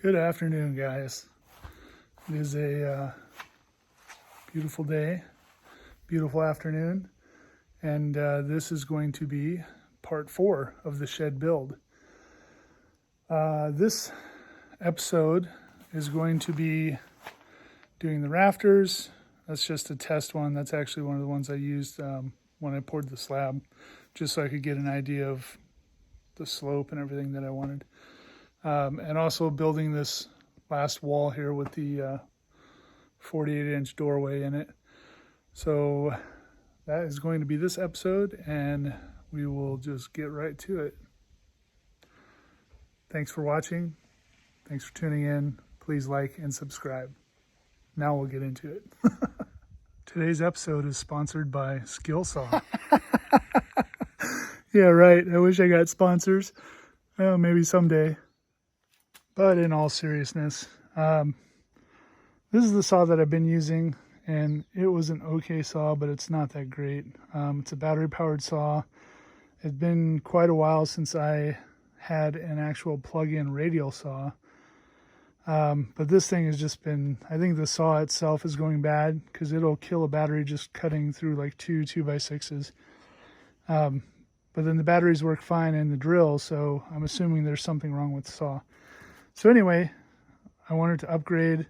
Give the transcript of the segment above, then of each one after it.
Good afternoon, guys. It is a beautiful day, beautiful afternoon, and this is going to be part 4 of the shed build. This episode is going to be doing the rafters. That's just a test one. That's actually one of the ones I used when I poured the slab, just so I could get an idea of the slope and everything that I wanted. And also building this last wall here with the 48-inch doorway in it. So that is going to be this episode, and we will just get right to it. Thanks for watching. Thanks for tuning in. Please like and subscribe. Now we'll get into it. Today's episode is sponsored by Skillsaw. Yeah, right. I wish I got sponsors. Well, maybe someday. But in all seriousness, this is the saw that I've been using, and it was an okay saw, but it's not that great. It's a battery-powered saw. It's been quite a while since I had an actual plug-in radial saw. But this thing has just been, I think the saw itself is going bad because it'll kill a battery just cutting through like two 2x6s. But then the batteries work fine in the drill, so I'm assuming there's something wrong with the saw. So anyway, I wanted to upgrade.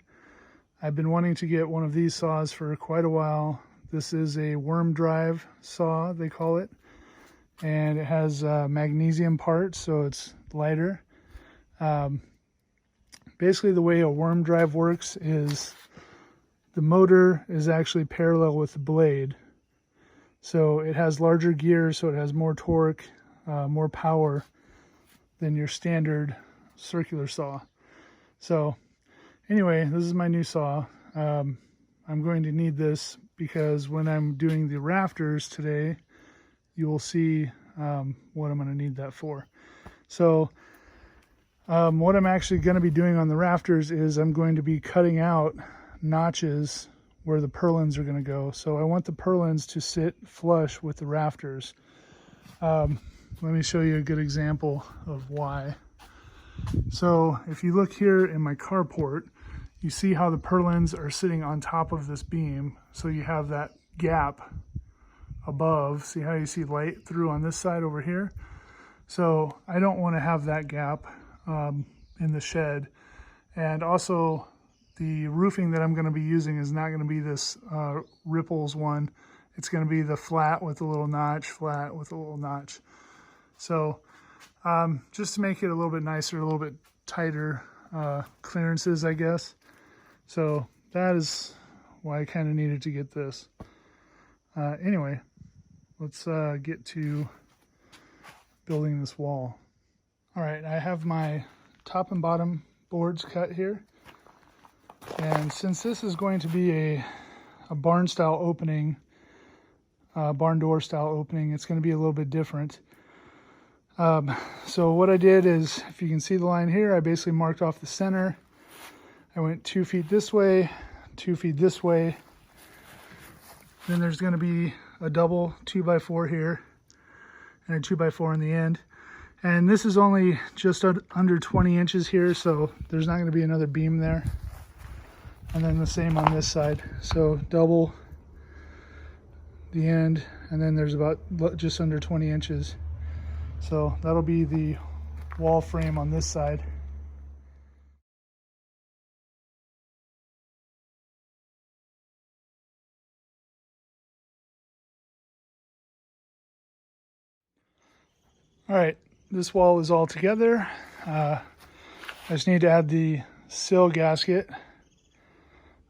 I've been wanting to get one of these saws for quite a while. This is a worm drive saw, they call it. And it has magnesium parts, so it's lighter. Basically the way a worm drive works is the motor is actually parallel with the blade. So it has larger gears, so it has more torque, more power than your standard circular saw. So anyway, this is my new saw. I'm going to need this because when I'm doing the rafters today, you will see what I'm going to need that for. So what I'm actually going to be doing on the rafters is I'm going to be cutting out notches where the purlins are going to go. So I want the purlins to sit flush with the rafters. Let me show you a good example of why. So if you look here in my carport, you see how the purlins are sitting on top of this beam. So you have that gap above. See how you see light through on this side over here? So I don't want to have that gap in the shed. And also the roofing that I'm going to be using is not going to be this ripples one. It's going to be the flat with a little notch, flat with a little notch. So just to make it a little bit nicer, a little bit tighter clearances, I guess. So that is why I kind of needed to get this. Anyway, let's get to building this wall. All right, I have my top and bottom boards cut here. And since this is going to be a barn style opening, barn door style opening, it's going to be a little bit different. So what I did is, if you can see the line here, I basically marked off the center. I went 2 feet this way, 2 feet this way. Then there's going to be a double 2x4 here and a 2x4 in the end. And this is only just under 20 inches here, so there's not going to be another beam there. And then the same on this side. So double the end, and then there's about just under 20 inches. So that'll be the wall frame on this side. All right, this wall is all together. I just need to add the sill gasket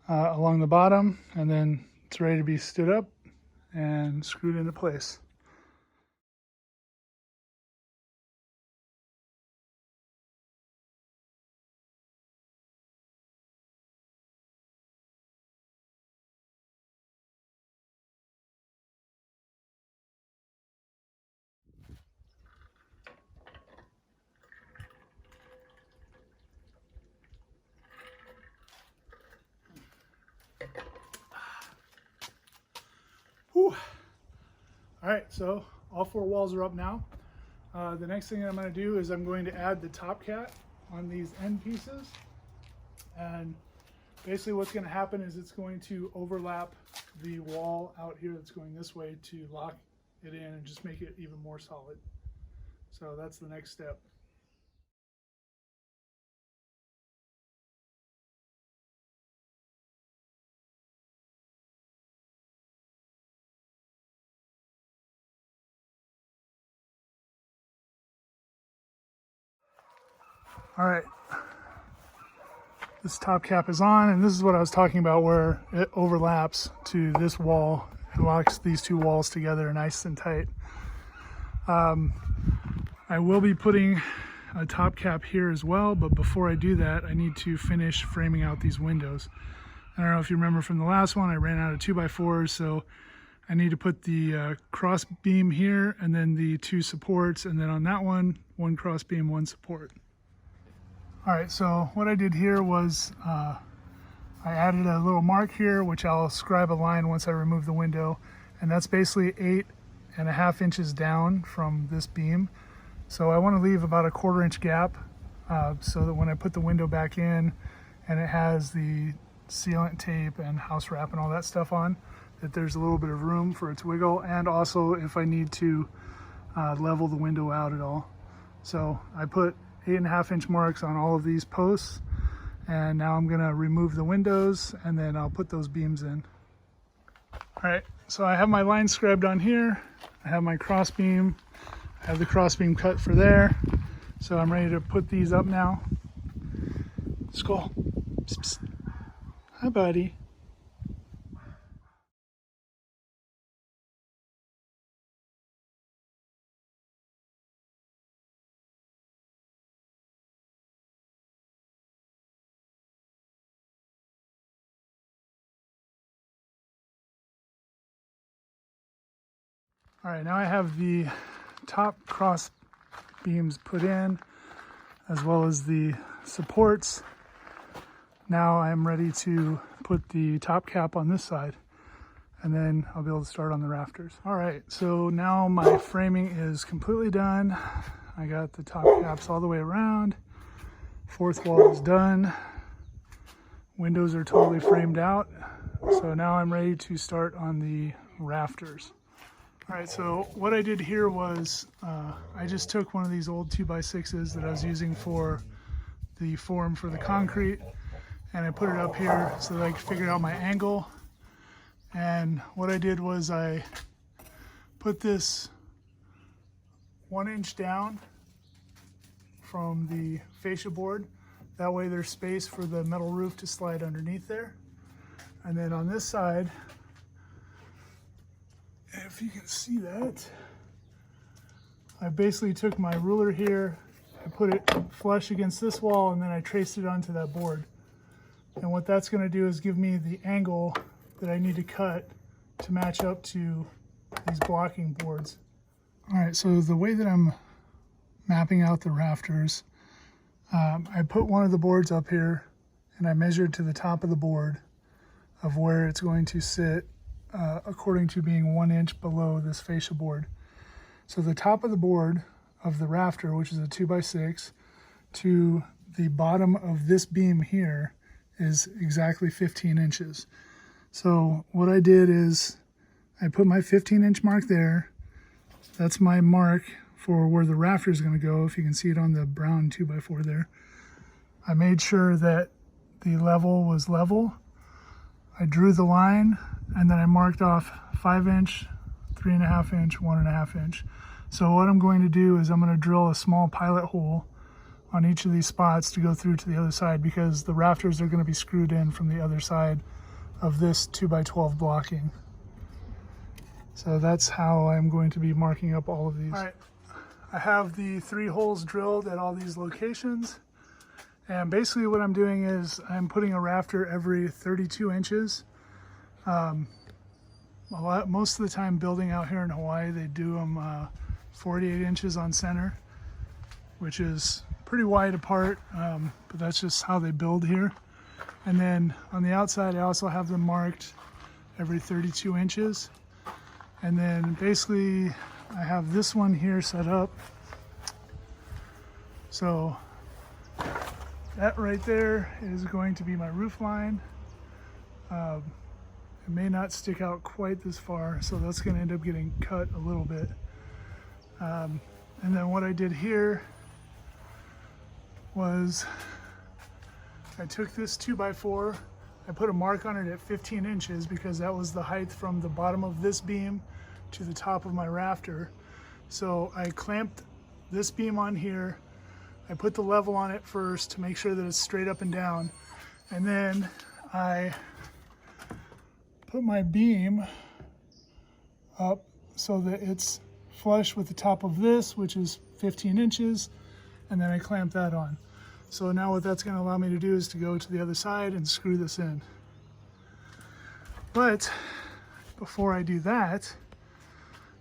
along the bottom, and then it's ready to be stood up and screwed into place. Whew. All right, so all 4 walls are up now. The next thing I'm going to do is I'm going to add the top cat. on these end pieces. And basically what's going to happen is it's going to overlap the wall out here that's going this way to lock it in and just make it even more solid. So that's the next step. All right, this top cap is on, and this is what I was talking about where it overlaps to this wall and locks these two walls together nice and tight. I will be putting a top cap here as well, but before I do that, I need to finish framing out these windows. I don't know if you remember from the last one, I ran out of 2x4s, so I need to put the cross beam here and then the two supports, and then on that one cross beam, one support. All right, so what I did here was I added a little mark here, which I'll scribe a line once I remove the window, and that's basically 8.5 inches down from this beam. So I want to leave about a 1/4 inch gap so that when I put the window back in and it has the sealant tape and house wrap and all that stuff on, that there's a little bit of room for it to wiggle, and also if I need to level the window out at all. So I put 8.5 inch marks on all of these posts, and now I'm gonna remove the windows and then I'll put those beams in. All right, so I have my line scribed on here. I have my cross beam. I have the cross beam cut for there. So I'm ready to put these up now. Skull. Psst, psst. Hi, buddy. All right, now I have the top cross beams put in, as well as the supports. Now I'm ready to put the top cap on this side, and then I'll be able to start on the rafters. All right, so now my framing is completely done. I got the top caps all the way around. Fourth wall is done. Windows are totally framed out. So now I'm ready to start on the rafters. All right, so what I did here was I just took one of these old 2x6s that I was using for the form for the concrete, and I put it up here so that I could figure out my angle. And what I did was I put this 1 inch down from the fascia board. That way there's space for the metal roof to slide underneath there. And then on this side, if you can see that, I basically took my ruler here, I put it flush against this wall, and then I traced it onto that board. And what that's going to do is give me the angle that I need to cut to match up to these blocking boards. All right, so the way that I'm mapping out the rafters, I put one of the boards up here and I measured to the top of the board of where it's going to sit according to being 1 inch below this fascia board. So the top of the board of the rafter, which is a 2x6, to the bottom of this beam here is exactly 15 inches. So what I did is I put my 15-inch mark there. That's my mark for where the rafter is going to go, if you can see it on the brown 2x4 there. I made sure that the level was level. I drew the line, and then I marked off 5-inch, 3.5 inch, 1.5 inch. So what I'm going to do is I'm going to drill a small pilot hole on each of these spots to go through to the other side, because the rafters are going to be screwed in from the other side of this 2x12 blocking. So that's how I'm going to be marking up all of these. All right, I have the 3 holes drilled at all these locations. And basically what I'm doing is I'm putting a rafter every 32 inches. Most of the time building out here in Hawaii, they do them 48 inches on center, which is pretty wide apart, but that's just how they build here. And then on the outside, I also have them marked every 32 inches. And then basically I have this one here set up. So That right there is going to be my roof line. It may not stick out quite this far, so that's going to end up getting cut a little bit. And then what I did here was I took this 2x4, I put a mark on it at 15 inches because that was the height from the bottom of this beam to the top of my rafter. So I clamped this beam on here. I put the level on it first to make sure that it's straight up and down. And then I put my beam up so that it's flush with the top of this, which is 15 inches. And then I clamp that on. So now what that's going to allow me to do is to go to the other side and screw this in. But before I do that,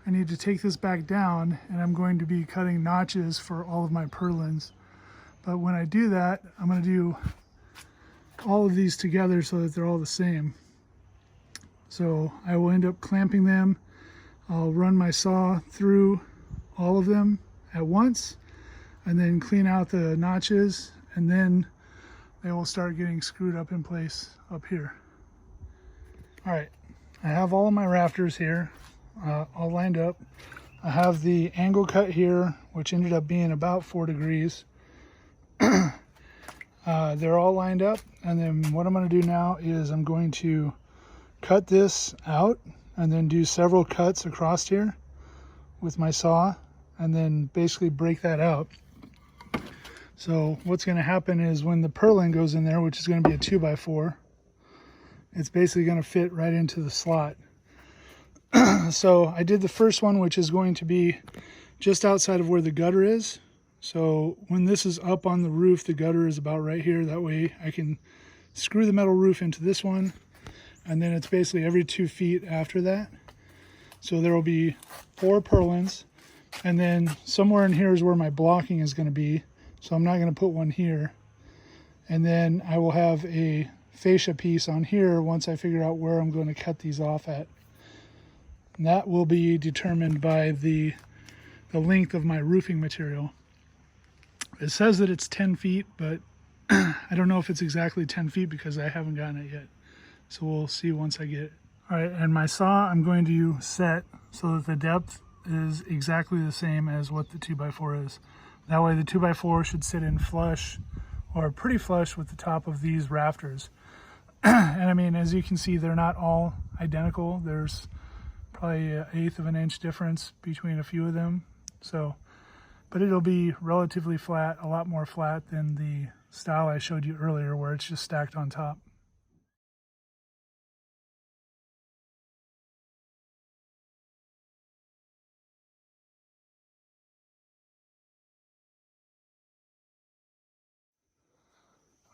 I need to take this back down, and I'm going to be cutting notches for all of my purlins. But when I do that, I'm going to do all of these together so that they're all the same. So I will end up clamping them. I'll run my saw through all of them at once and then clean out the notches, and then they will start getting screwed up in place up here. All right, I have all of my rafters here all lined up. I have the angle cut here, which ended up being about 4 degrees. They're all lined up, and then what I'm going to do now is I'm going to cut this out and then do several cuts across here with my saw and then basically break that out. So what's going to happen is when the purlin goes in there, which is going to be a 2x4, it's basically going to fit right into the slot. So I did the first one, which is going to be just outside of where the gutter is. So when this is up on the roof, the gutter is about right here. That way I can screw the metal roof into this one, and then it's basically every 2 feet after that. So there will be 4 purlins, and then somewhere in here is where my blocking is going to be. So I'm not going to put one here. And then I will have a fascia piece on here once I figure out where I'm going to cut these off at. And that will be determined by the length of my roofing material. It says that it's 10 feet, but I don't know if it's exactly 10 feet because I haven't gotten it yet. So we'll see once I get it. All right, and my saw I'm going to set so that the depth is exactly the same as what the 2x4 is. That way the 2x4 should sit in flush or pretty flush with the top of these rafters. And I mean, as you can see, they're not all identical. There's probably 1/8 of an inch difference between a few of them. So, but it'll be relatively flat, a lot more flat than the style I showed you earlier where it's just stacked on top.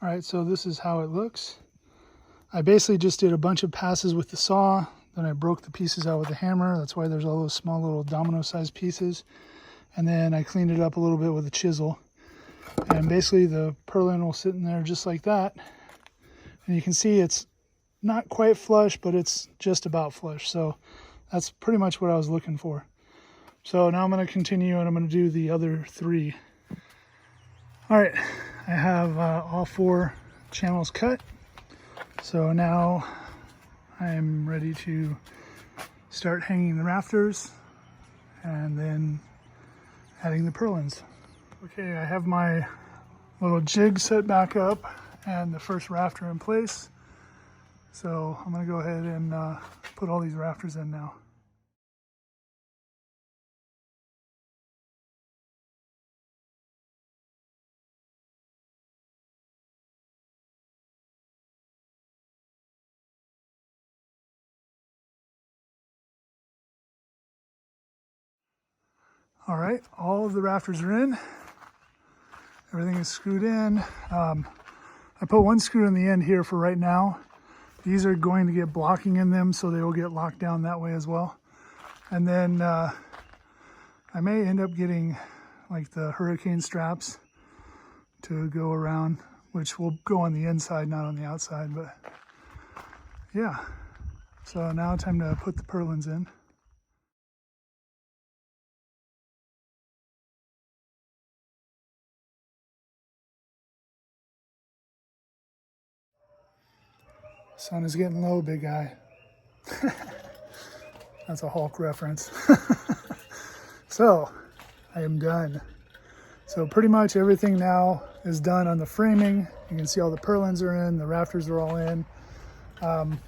All right, so this is how it looks. I basically just did a bunch of passes with the saw, then I broke the pieces out with the hammer. That's why there's all those small little domino-sized pieces. And then I cleaned it up a little bit with a chisel. And basically the purlin will sit in there just like that. And you can see it's not quite flush, but it's just about flush. So that's pretty much what I was looking for. So now I'm going to continue and I'm going to do the other 3. All right, I have all 4 channels cut. So now I'm ready to start hanging the rafters and then adding the purlins. Okay, I have my little jig set back up and the first rafter in place. So I'm going to go ahead and put all these rafters in now. All right, all of the rafters are in. Everything is screwed in. I put one screw in the end here for right now. These are going to get blocking in them, so they will get locked down that way as well. And then I may end up getting like the hurricane straps to go around, which will go on the inside, not on the outside, but yeah. So now time to put the purlins in. Sun is getting low, big guy. That's a Hulk reference. So, I am done. So pretty much everything now is done on the framing. You can see all the purlins are in, the rafters are all in.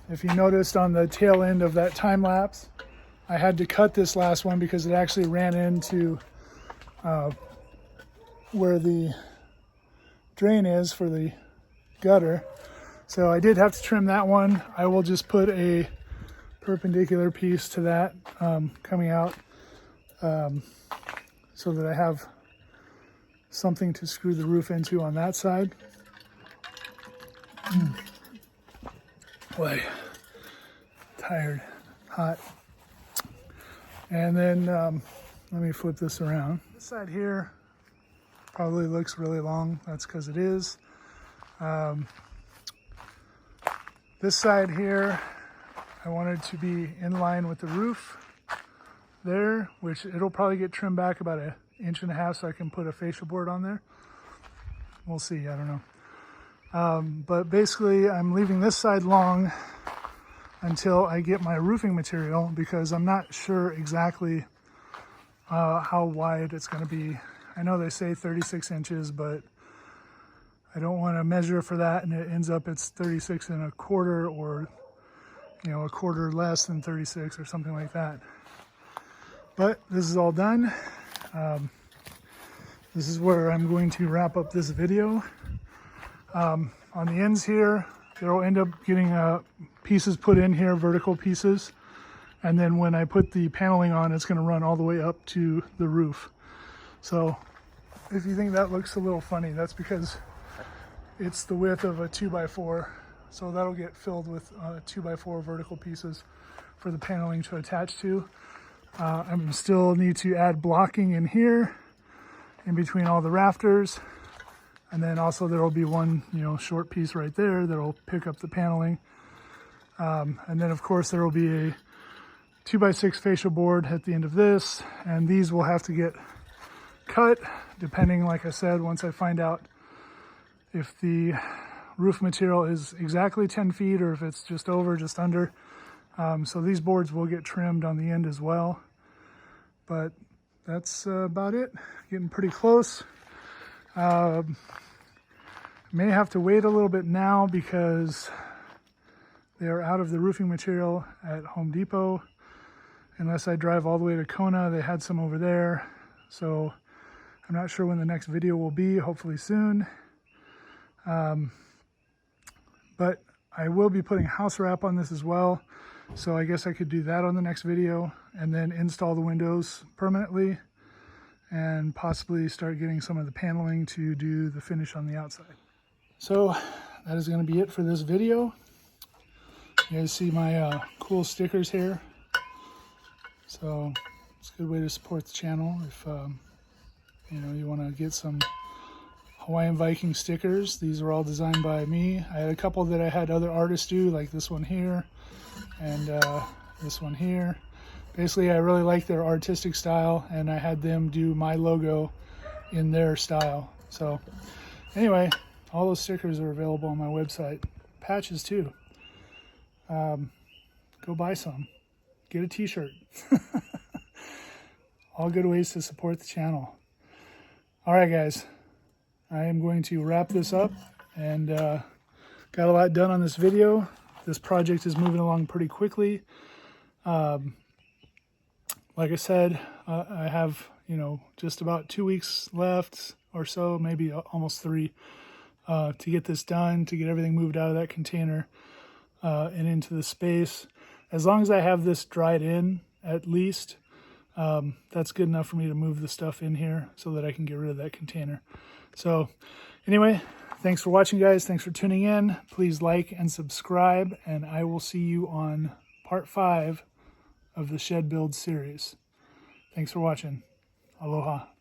If you noticed on the tail end of that time lapse, I had to cut this last one because it actually ran into where the drain is for the gutter. So I did have to trim that one. I will just put a perpendicular piece to that coming out so that I have something to screw the roof into on that side. Boy, tired, hot. And then let me flip this around. This side here probably looks really long. That's because it is. This side here, I wanted to be in line with the roof there, which it'll probably get trimmed back about 1.5 inches so I can put a fascia board on there. We'll see, I don't know. But basically I'm leaving this side long until I get my roofing material because I'm not sure exactly how wide it's going to be. I know they say 36 inches, but I don't want to measure for that and it ends up it's 36 1/4 or, you know, 1/4 less than 36 or something like that. But this is all done. This is where I'm going to wrap up this video. On the ends here, there will end up getting pieces put in here, vertical pieces. And then when I put the paneling on, it's going to run all the way up to the roof. So if you think that looks a little funny, that's because it's the width of a 2x4. So that'll get filled with 2x4 vertical pieces for the paneling to attach to. I still need to add blocking in here in between all the rafters. And then also there will be one, you know, short piece right there that will pick up the paneling. And then of course there will be a 2x6 fascia board at the end of this. And these will have to get cut depending, like I said, once I find out if the roof material is exactly 10 feet or if it's just over, just under. So these boards will get trimmed on the end as well. But that's about it. Getting pretty close. May have to wait a little bit now because they are out of the roofing material at Home Depot. Unless I drive all the way to Kona, they had some over there. So I'm not sure when the next video will be, hopefully soon. But I will be putting house wrap on this as well. So I guess I could do that on the next video and then install the windows permanently and possibly start getting some of the paneling to do the finish on the outside. So that is going to be it for this video. You guys see my cool stickers here. So it's a good way to support the channel if you know, you want to get some Hawaiian Viking stickers. These are all designed by me. I had a couple that I had other artists do, like this one here and this one here. Basically, I really like their artistic style and I had them do my logo in their style. So anyway, all those stickers are available on my website. Patches too. Go buy some. Get a t-shirt. All good ways to support the channel. All right, guys. I am going to wrap this up and got a lot done on this video. This project is moving along pretty quickly. Like I said, I have, you know, just about 2 weeks left or so, maybe almost 3, to get this done, to get everything moved out of that container and into the space. As long as I have this dried in, at least, that's good enough for me to move the stuff in here so that I can get rid of that container. So anyway, thanks for watching, guys. Thanks for tuning in. Please like and subscribe, and I will see you on part 5 of the shed build series. Thanks for watching. Aloha.